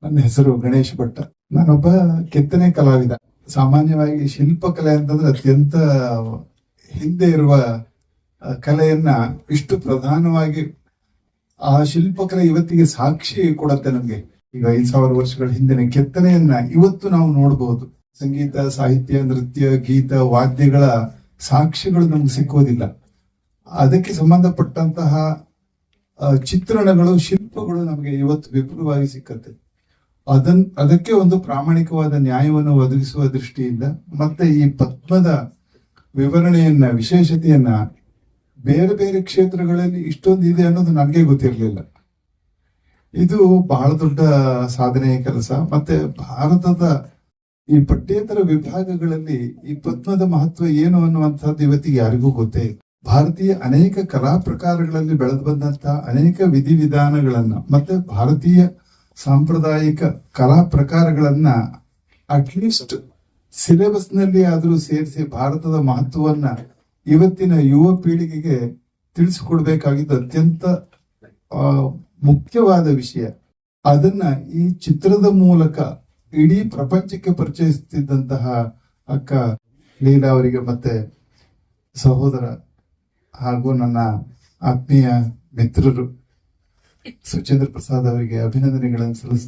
ನನ್ನ ಹೆಸರು ಗಣೇಶ್ ಭಟ್ಟ. ನಾನೊಬ್ಬ ಕೆತ್ತನೆ ಕಲಾವಿದ. ಸಾಮಾನ್ಯವಾಗಿ ಶಿಲ್ಪಕಲೆ ಅಂತಂದ್ರೆ ಅತ್ಯಂತ ಹಿಂದೆ ಇರುವ ಕಲೆಯನ್ನ ಇಷ್ಟು ಪ್ರಧಾನವಾಗಿ ಆ ಶಿಲ್ಪಕಲೆ ಇವತ್ತಿಗೆ ಸಾಕ್ಷಿ ಕೊಡುತ್ತೆ ನಮ್ಗೆ. ಈಗ 5,000 ವರ್ಷಗಳ ಹಿಂದಿನ ಕೆತ್ತನೆಯನ್ನ ಇವತ್ತು ನಾವು ನೋಡಬಹುದು. ಸಂಗೀತ, ಸಾಹಿತ್ಯ, ನೃತ್ಯ, ಗೀತ, ವಾದ್ಯಗಳ ಸಾಕ್ಷ್ಯಗಳು ನಮ್ಗೆ ಸಿಕ್ಕೋದಿಲ್ಲ. ಅದಕ್ಕೆ ಸಂಬಂಧಪಟ್ಟಂತಹ ಚಿತ್ರಣಗಳು, ಶಿಲ್ಪಗಳು ನಮಗೆ ಇವತ್ತು ವಿಪುಲವಾಗಿ ಸಿಕ್ಕತ್ತೆ. ಅದಕ್ಕೆ ಒಂದು ಪ್ರಾಮಾಣಿಕವಾದ ನ್ಯಾಯವನ್ನು ಒದಗಿಸುವ ದೃಷ್ಟಿಯಿಂದ ಮತ್ತೆ ಈ ಪದ್ಮದ ವಿವರಣೆಯನ್ನ, ವಿಶೇಷತೆಯನ್ನ ಬೇರೆ ಬೇರೆ ಕ್ಷೇತ್ರಗಳಲ್ಲಿ ಇಷ್ಟೊಂದು ಇದೆ ಅನ್ನೋದು ನನಗೆ ಗೊತ್ತಿರಲಿಲ್ಲ. ಇದು ಬಹಳ ದೊಡ್ಡ ಸಾಧನೆಯ ಕೆಲಸ. ಮತ್ತೆ ಭಾರತದ ಈ ಪಠ್ಯೇತರ ವಿಭಾಗಗಳಲ್ಲಿ ಈ ಪದ್ಮದ ಮಹತ್ವ ಏನು ಅನ್ನುವಂಥದ್ದು ಇವತ್ತಿಗೆ ಯಾರಿಗೂ ಗೊತ್ತೇ ಇಲ್ಲ. ಭಾರತೀಯ ಅನೇಕ ಕಲಾ ಪ್ರಕಾರಗಳಲ್ಲಿ ಬೆಳೆದು ಬಂದಂತಹ ಅನೇಕ ವಿಧಿವಿಧಾನಗಳನ್ನ ಮತ್ತೆ ಭಾರತೀಯ ಸಾಂಪ್ರದಾಯಿಕ ಕಲಾ ಪ್ರಕಾರಗಳನ್ನ ಅಟ್ಲೀಸ್ಟ್ ಸಿಲೆಬಸ್ ನಲ್ಲಿ ಆದರೂ ಸೇರಿಸಿ ಭಾರತದ ಮಹತ್ವವನ್ನ ಇವತ್ತಿನ ಯುವ ಪೀಳಿಗೆಗೆ ತಿಳಿಸಿಕೊಡ್ಬೇಕಾಗಿದ್ದು ಅತ್ಯಂತ ಮುಖ್ಯವಾದ ವಿಷಯ. ಅದನ್ನ ಈ ಚಿತ್ರದ ಮೂಲಕ ಇಡೀ ಪ್ರಪಂಚಕ್ಕೆ ಪರಿಚಯಿಸುತ್ತಿದ್ದಂತಹ ಅಕ್ಕ ಲೀಲಾ ಅವರಿಗೆ ಮತ್ತೆ ಸಹೋದರ ಹಾಗೂ ನನ್ನ ಆತ್ಮೀಯ ಮಿತ್ರರು ಸುಚೇಂದ್ರ ಪ್ರಸಾದ್ ಅವರಿಗೆ ಅಭಿನಂದನೆಗಳನ್ನು ಸಲ್ಲಿಸ